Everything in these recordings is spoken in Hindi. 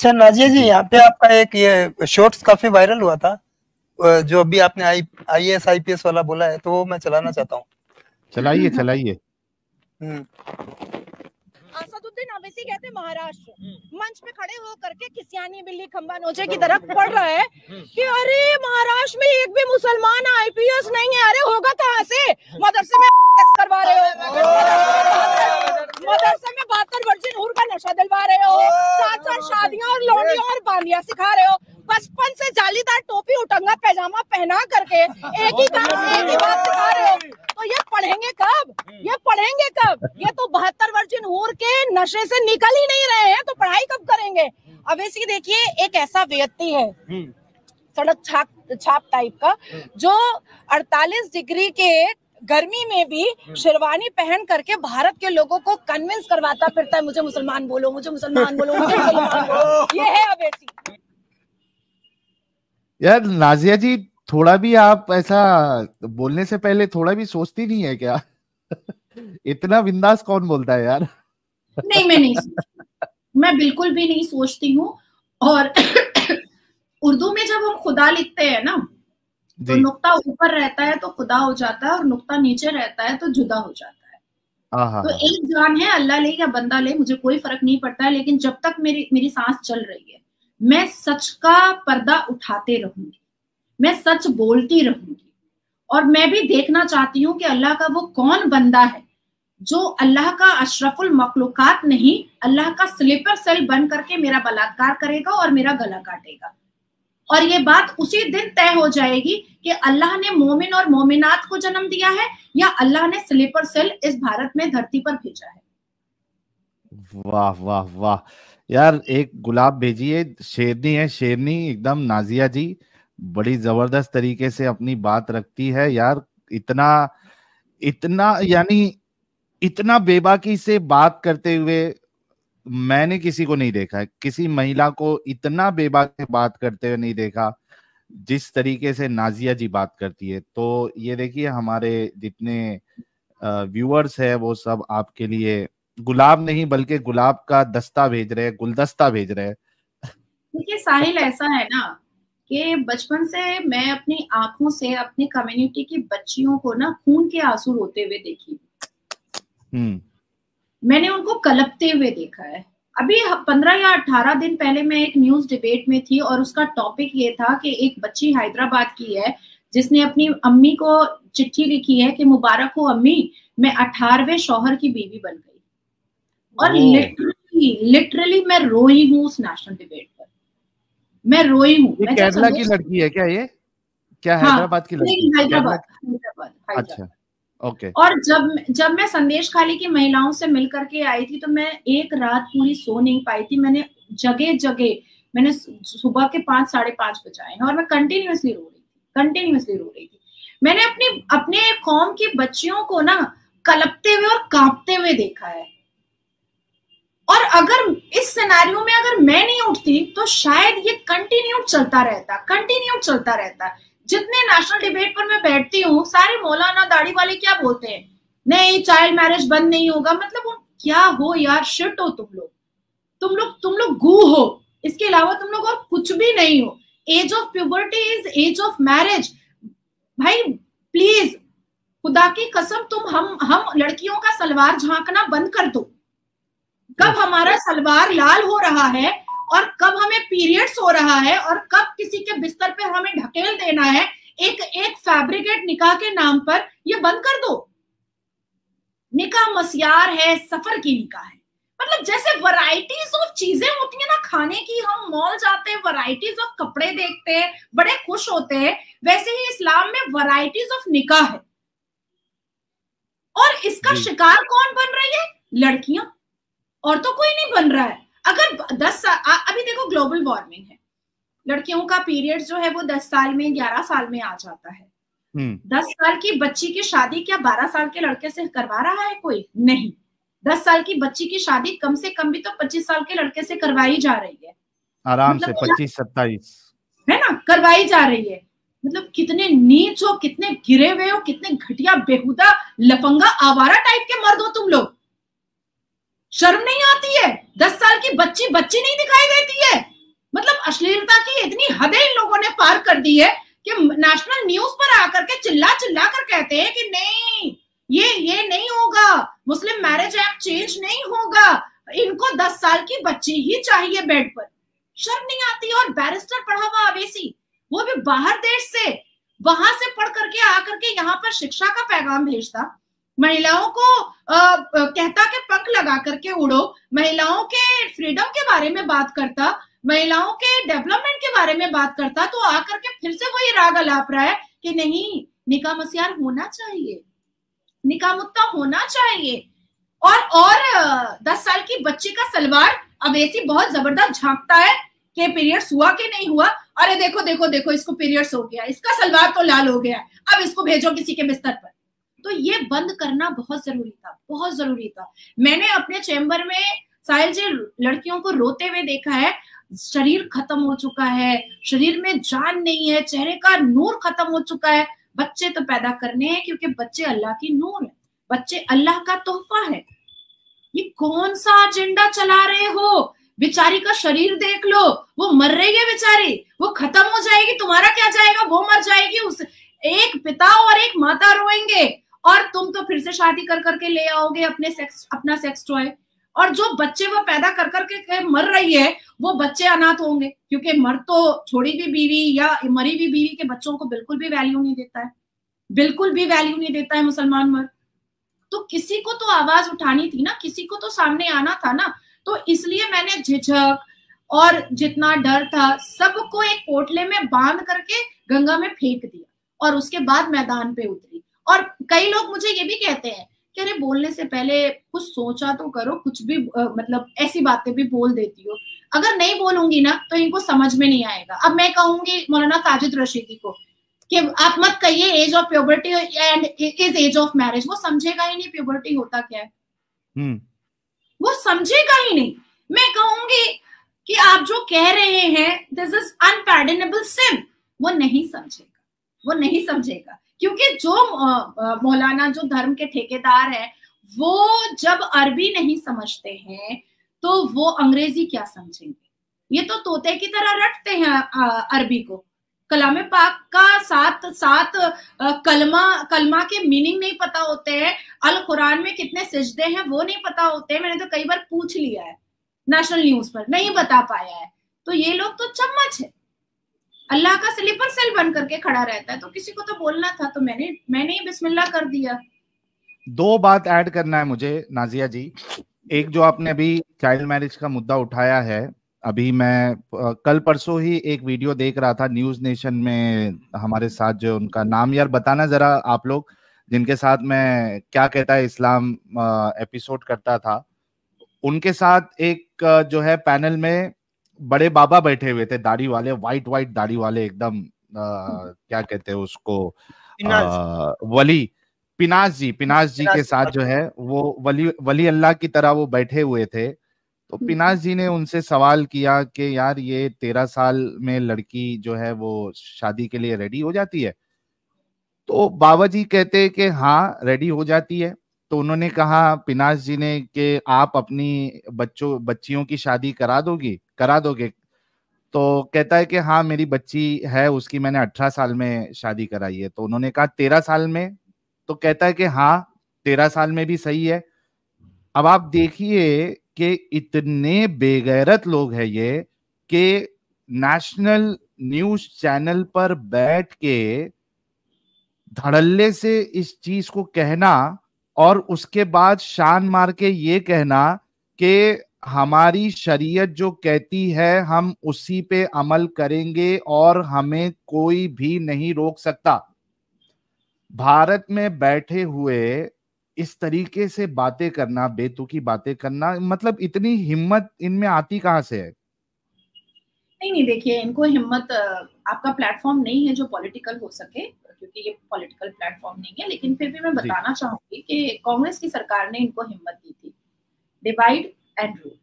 अच्छा नाजिया जी, जी यहाँ पे आपका एक ये शॉर्ट्स काफी वायरल हुआ था, जो अभी आपने IAS IPS वाला बोला है, तो वो मैं चलाना चाहता हूँ। चलाइए चलाइए। असदुद्दीन अवैसी कहते महाराष्ट्र मंच पे खड़े होकर के किसियानी बिल्ली खंबा नोचे की तरफ पड़ रहा है कि अरे महाराष्ट्र में एक भी मुसलमान IPS नहीं है। अरे होगा कहाँ से? मदरसे में करवा रहे हो, मदरसे में 72 वर्जिन हूर का नशा दिलवा रहे हो, 7 शादियां और लौंडियां और बांदियां सिखा रहे हो, बचपन से जालीदार टोपी उटंगा पैजामा पहना करके एक ही काम एक ही बात सिखा रहे हो। तो ये पढ़ेंगे कब? ये पढ़ेंगे कब? ये तो 72 वर्जिन हूर के नशे से निकल ही नहीं रहे हैं, तो पढ़ाई कब करेंगे? अवैसी देखिए एक ऐसा व्यक्ति है सड़क छाप टाइप का, जो 48 डिग्री के गर्मी में भी शेरवानी पहन करके भारत के लोगों को कन्विंस करवाता फिरता है, मुझे मुसलमान बोलो, मुझे मुसलमान बोलो, मुझे मुसलमान बोलो। ये है अवैसी। यार नाजिया जी, थोड़ा भी आप ऐसा बोलने से पहले थोड़ा भी सोचती नहीं है क्या? इतना बिंदास कौन बोलता है यार? नहीं, मैं नहीं सोचती, मैं बिल्कुल भी नहीं सोचती हूँ। और उर्दू में जब हम खुदा लिखते हैं ना, तो नुक्ता ऊपर रहता है तो खुदा हो जाता है, और नुक्ता नीचे रहता है तो जुदा हो जाता है। तो एक जान है, अल्लाह ले या बंदा ले, मुझे कोई फर्क नहीं पड़ता है, लेकिन जब तक मेरी सांस चल रही है, मैं सच का पर्दा उठाते रहूंगी, मैं सच बोलती रहूंगी। और मैं भी देखना चाहती हूँ कि अल्लाह का वो कौन बंदा है जो अल्लाह का अशरफुल मखलूकात नहीं, अल्लाह का स्लीपर सेल बन करके मेरा बलात्कार करेगा और मेरा गला काटेगा। और ये बात उसी दिन तय हो जाएगी कि अल्लाह ने मोमिन और मोमिनात को जन्म दिया है या अल्लाह ने स्लीपर सेल इस भारत में धरती पर भेजा है। वाह वाह वाह यार, एक गुलाब भेजिए। शेरनी है, शेरनी एकदम। नाजिया जी बड़ी जबरदस्त तरीके से अपनी बात रखती है यार। इतना इतना यानी इतना बेबाकी से बात करते हुए मैंने किसी को नहीं देखा है, किसी महिला को इतना बेबाकी से बात करते हुए नहीं देखा जिस तरीके से नाजिया जी बात करती है। तो ये देखिए, हमारे जितने व्यूअर्स है वो सब आपके लिए गुलाब नहीं बल्कि गुलाब का दस्ता भेज रहे हैं, गुलदस्ता भेज रहे हैं। देखिए साहिल, ऐसा है ना कि बचपन से मैं अपनी आंखों से अपनी कम्युनिटी की बच्चियों को ना खून के आंसू रोते हुए देखी। मैंने उनको कलपते हुए देखा है। अभी 15 या 18 दिन पहले मैं एक न्यूज डिबेट में थी और उसका टॉपिक ये था कि एक बच्ची हैदराबाद की है जिसने अपनी अम्मी को चिट्ठी लिखी है कि मुबारक हो अम्मी, मैं 18वें शौहर की बीवी बन गई। और लिटरली मैं रोई हूँ उस नेशनल डिबेट पर, मैं रोई हूँ। ये केरला की लड़की है क्या? ये क्या हैदराबाद की लड़की? हैदराबाद। अच्छा, ओके। और जब मैं संदेश खाली की महिलाओं से मिल करके आई थी तो मैं एक रात पूरी सो नहीं पाई थी। मैंने जगह मैंने सुबह के 5 साढ़े 5 बजाए हैं और मैं कंटिन्यूअसली रो रही थी। मैंने अपने कौम की बच्चियों को ना कलपते हुए और कांपते हुए देखा है। और अगर इस सिनेरियो में अगर मैं नहीं उठती तो शायद ये कंटिन्यू चलता रहता। जितने नेशनल डिबेट पर मैं बैठती हूँ, सारे मौलाना दाढ़ी वाले क्या बोलते हैं, नहीं चाइल्ड मैरिज बंद नहीं होगा। मतलब क्या हो यार, शिट हो तुम लोग गू हो, इसके अलावा तुम लोग और कुछ भी नहीं हो। Age of puberty is age of marriage. भाई प्लीज, खुदा की कसम, तुम हम लड़कियों का सलवार झांकना बंद कर दो। कब हमारा सलवार लाल हो रहा है और कब हमें पीरियड्स हो रहा है और कब किसी के बिस्तर पे हमें ढकेल देना है एक फैब्रिकेट निकाह के नाम पर, ये बंद कर दो। निकाह मस्यार है, सफर की निकाह है। मतलब जैसे वैरायटीज ऑफ चीजें होती है ना खाने की, हम मॉल जाते हैं, वैरायटीज ऑफ कपड़े देखते हैं, बड़े खुश होते हैं, वैसे ही इस्लाम में वैरायटीज ऑफ निकाह है। और इसका शिकार कौन बन रही है? लड़कियां, और तो कोई नहीं बन रहा है। अगर 10 साल, अभी देखो ग्लोबल वार्मिंग है, लड़कियों का पीरियड जो है वो 10 साल में 11 साल में आ जाता है। 10 साल की बच्ची की शादी क्या 12 साल के लड़के से करवा रहा है कोई? नहीं। 10 साल की बच्ची की शादी कम से कम भी तो 25 साल के लड़के से करवाई जा रही है, आराम से 25-27 है ना, करवाई जा रही है। मतलब कितने नीच हो, कितने गिरे हुए हो, कितने घटिया बेहुदा लफंगा आवारा टाइप के मर्द हो तुम लोग। शर्म नहीं आती है? 10 साल की बच्ची नहीं दिखाई देती है? दी है कि नेशनल न्यूज पर आकर के चिल्ला चिल्ला कर कहते हैं कि नहीं ये नहीं होगा, मुस्लिम मैरिज एक्ट चेंज नहीं होगा, इनको 10 साल की बच्ची ही चाहिए बेड पर। शर्म नहीं आती? और बैरिस्टर पढ़ा हुआ अवैसी, वो भी बाहर देश से, वहां से पढ़ करके आकर के यहाँ पर शिक्षा का पैगाम भेजता, महिलाओं को कहता कि पंख लगा करके उड़ो, महिलाओं के फ्रीडम के बारे में बात करता, महिलाओं के डेवलपमेंट के बारे में बात करता, तो आकर के फिर से वो ये राग अलाप रहा है कि नहीं निकाह मस्यार होना चाहिए, निकाह मुत्ता होना चाहिए। और 10 साल की बच्ची का सलवार अवैसी बहुत जबरदस्त झांकता है कि पीरियड्स हुआ कि नहीं हुआ, अरे देखो देखो देखो इसको पीरियड्स हो गया, इसका सलवार तो लाल हो गया, अब इसको भेजो किसी के बिस्तर पर। तो ये बंद करना बहुत जरूरी था, बहुत जरूरी था। मैंने अपने चैम्बर में साहिल जी लड़कियों को रोते हुए देखा है, शरीर खत्म हो चुका है, शरीर में जान नहीं है, चेहरे का नूर खत्म हो चुका है। बच्चे तो पैदा करने हैं क्योंकि बच्चे अल्लाह की नूर है, बच्चे अल्लाह का तोहफा है। ये कौन सा एजेंडा चला रहे हो? बेचारी का शरीर देख लो, वो मर रही है बेचारी, वो खत्म हो जाएगी, तुम्हारा क्या जाएगा, वो मर जाएगी, उस एक पिता और एक माता रोएंगे, और तुम तो फिर से शादी कर करके ले आओगे अपना सेक्स टॉय। और जो बच्चे वो पैदा कर करके मर रही है, वो बच्चे अनाथ होंगे, क्योंकि मर तो छोड़ी हुई बीवी या मरी हुई बीवी के बच्चों को बिल्कुल भी वैल्यू नहीं देता है, बिल्कुल भी वैल्यू नहीं देता है मुसलमान मर्द। तो किसी को तो आवाज उठानी थी ना, किसी को तो सामने आना था ना। तो इसलिए मैंने झिझक और जितना डर था सबको एक पोटले में बांध करके गंगा में फेंक दिया, और उसके बाद मैदान पे उतरी। और कई लोग मुझे ये भी कहते हैं कि अरे बोलने से पहले कुछ सोचा तो करो, कुछ भी मतलब ऐसी बातें भी बोल देती हो। अगर नहीं बोलूंगी ना तो इनको समझ में नहीं आएगा। अब मैं कहूंगी मौलाना साजिद रशीदी को कि आप मत कहिए age of puberty and is age of marriage, वो समझेगा ही नहीं प्यूबर्टी होता क्या है, वो समझेगा ही नहीं। मैं कहूंगी कि आप जो कह रहे हैं दिस इज अनपैर्डनेबल सिन, वो नहीं समझेगा, वो नहीं समझेगा। क्योंकि जो मौलाना जो धर्म के ठेकेदार है, वो जब अरबी नहीं समझते हैं तो वो अंग्रेजी क्या समझेंगे। ये तो तोते की तरह रटते हैं अरबी को। कलाम पाक का सात कलमा के मीनिंग नहीं पता होते हैं, अल कुरान में कितने सिजदे हैं वो नहीं पता होते। मैंने तो कई बार पूछ लिया है नेशनल न्यूज पर, नहीं बता पाया है। तो ये लोग तो चम्मच है, अल्लाह का स्लीपर सेल बन करके खड़ा रहता है। तो किसी को तो बोलना था, तो मैंने ही बिस्मिल्लाह कर दिया। 2 बात ऐड करना है मुझे नाजिया जी। एक जो आपने अभी चाइल्ड मैरिज का मुद्दा उठाया है, अभी मैं कल परसों ही एक वीडियो देख रहा था न्यूज नेशन में, हमारे साथ जो उनका नाम यार बताना जरा आप लोग, जिनके साथ मैं क्या कहता है इस्लाम एपिसोड करता था, उनके साथ एक जो है पैनल में बड़े बाबा बैठे हुए थे, दाढ़ी वाले, वाइट दाढ़ी वाले एकदम, क्या कहते हैं उसको, वली पिनाज जी के साथ जो है वो वली अल्लाह की तरह वो बैठे हुए थे। तो पिनाज जी ने उनसे सवाल किया कि यार ये 13 साल में लड़की जो है वो शादी के लिए रेडी हो जाती है? तो बाबा जी कहते हैं कि हाँ रेडी हो जाती है। तो उन्होंने कहा पिनाज जी ने कि आप अपनी बच्चियों की शादी करा दोगे? तो कहता है कि हाँ मेरी बच्ची है, उसकी मैंने 18 साल में शादी कराई है। तो उन्होंने कहा 13 साल में? तो कहता है कि हाँ 13 साल में भी सही है। अब आप देखिए कि इतने बेगैरत लोग हैं ये कि नेशनल न्यूज चैनल पर बैठ के धड़ल्ले से इस चीज को कहना और उसके बाद शान मार के ये कहना कि हमारी शरीयत जो कहती है हम उसी पे अमल करेंगे और हमें कोई भी नहीं रोक सकता। भारत में बैठे हुए इस तरीके से बातें करना, बेतुकी बातें करना, मतलब इतनी हिम्मत इनमें आती कहां से है? नहीं देखिए, इनको हिम्मत, आपका प्लेटफॉर्म नहीं है जो पॉलिटिकल हो सके, क्योंकि ये पॉलिटिकल प्लेटफॉर्म नहीं है। लेकिन फिर भी मैं बताना चाहूंगी कि कांग्रेस की सरकार ने इनको हिम्मत दी थी, डिवाइड एंड रूल।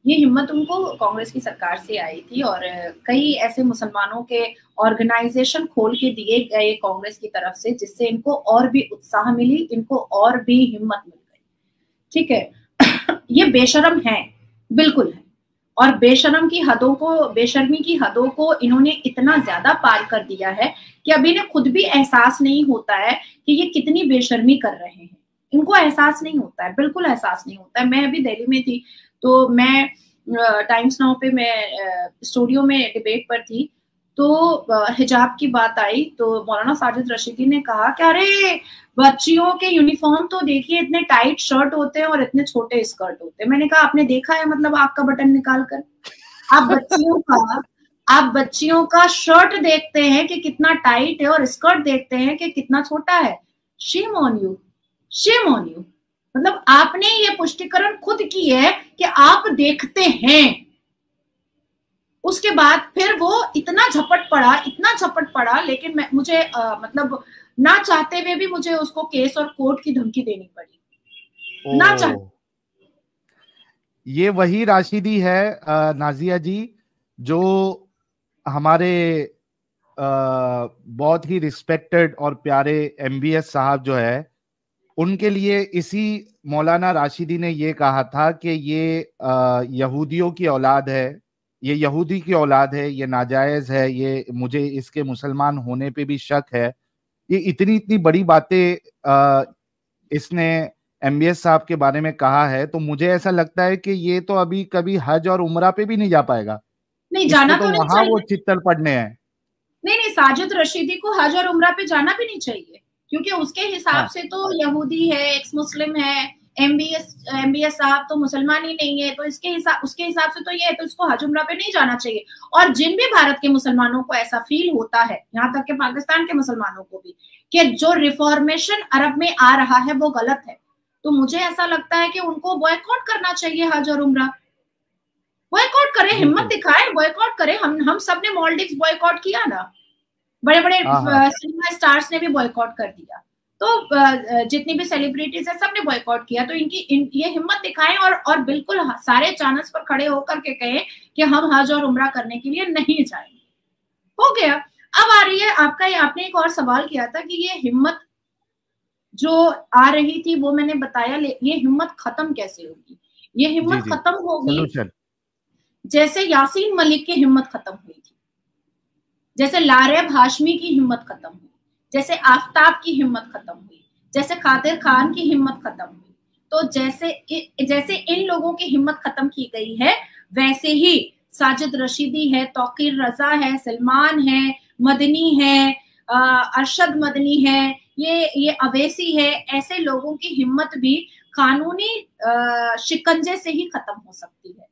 ये हिम्मत उनको कांग्रेस की सरकार से आई थी, और कई ऐसे मुसलमानों के ऑर्गेनाइजेशन खोल के दिए गए कांग्रेस की तरफ से, जिससे इनको और भी उत्साह मिली, इनको और भी हिम्मत मिल गई। ठीक है, ये बेशरम है, बिल्कुल है, और बेशर्मी की हदों को इन्होंने इतना ज्यादा पार कर दिया है कि अभी इन्हें खुद भी एहसास नहीं होता है कि ये कितनी बेशर्मी कर रहे हैं। इनको एहसास नहीं होता है, बिल्कुल एहसास नहीं होता है। मैं अभी दिल्ली में थी तो मैं टाइम्स नाउ पे मैं स्टूडियो में डिबेट पर थी, तो हिजाब की बात आई तो मौलाना साजिद रशीदी ने कहा कि अरे बच्चियों के यूनिफॉर्म तो देखिए, इतने टाइट शर्ट होते हैं और इतने छोटे स्कर्ट होते हैं। मैंने कहा आपने देखा है मतलब आग का बटन निकाल कर? आप बच्चियों का शर्ट देखते हैं कि कितना टाइट है और स्कर्ट देखते हैं कि कितना छोटा है। Shame on you, shame on you. मतलब आपने ये पुष्टिकरण खुद की है कि आप देखते हैं, उसके बाद फिर वो इतना झपट पड़ा, लेकिन मुझे मतलब ना चाहते हुए भी मुझे उसको केस और कोर्ट की धमकी देनी पड़ी, ना चाहते। ये वही राशिदी है नाजिया जी जो हमारे बहुत ही रिस्पेक्टेड और प्यारे MBS साहब जो है, उनके लिए इसी मौलाना राशिदी ने ये कहा था कि ये यहूदियों की औलाद है, ये यहूदी की औलाद है, ये नाजायज है, ये मुझे इसके मुसलमान होने पे भी शक है। ये इतनी बड़ी बातें इसने MBS साहब के बारे में कहा है, तो मुझे ऐसा लगता है कि ये तो अभी कभी हज और उमरा पे भी नहीं जा पाएगा। नहीं जाना तो नहीं वहां चाहिए। वो चित्तल पढ़ने हैं। नहीं, साजिद रशीदी को हज और उमरा पे जाना भी नहीं चाहिए, क्योंकि उसके हिसाब से तो यहूदी है, एक्स मुस्लिम है। MBS साहब तो मुसलमान ही नहीं है, तो उसके हिसाब से तो ये है, तो इसको हज उमरा पे नहीं जाना चाहिए। और जिन भी भारत के मुसलमानों को ऐसा फील होता है, यहाँ तक के पाकिस्तान के मुसलमानों को भी, कि जो रिफॉर्मेशन अरब में आ रहा है वो गलत है, तो मुझे ऐसा लगता है कि उनको बॉयकॉट करना चाहिए हज और उमरा। बॉयकॉट करें, हिम्मत दिखाएं, बॉयकॉट करें। हम सब ने मॉलडीव्स बॉयकॉट किया ना, बड़े बड़े सिनेमा स्टार्स ने भी बॉयकॉट कर दिया, तो जितनी भी सेलिब्रिटीज है सबने बॉयकॉट किया। तो ये हिम्मत दिखाएं और बिल्कुल सारे चांस पर खड़े होकर के कहें कि हम हज और उमरा करने के लिए नहीं जाएंगे। हो गया। अब आ रही है आपने एक और सवाल किया था कि ये हिम्मत जो आ रही थी वो मैंने बताया, ये हिम्मत खत्म कैसे होगी? ये हिम्मत खत्म होगी जैसे यासीन मलिक की हिम्मत खत्म हुई थी, जैसे लारेब हाशमी की हिम्मत खत्म हुई, जैसे आफ्ताब की हिम्मत खत्म हुई, जैसे कादिर खान की हिम्मत खत्म हुई। तो जैसे इन लोगों की हिम्मत खत्म की गई है, वैसे ही साजिद रशीदी है, तौकीर रजा है, सलमान है, मदनी है, अरशद मदनी है, ये अवैसी है, ऐसे लोगों की हिम्मत भी कानूनी शिकंजे से ही खत्म हो सकती है।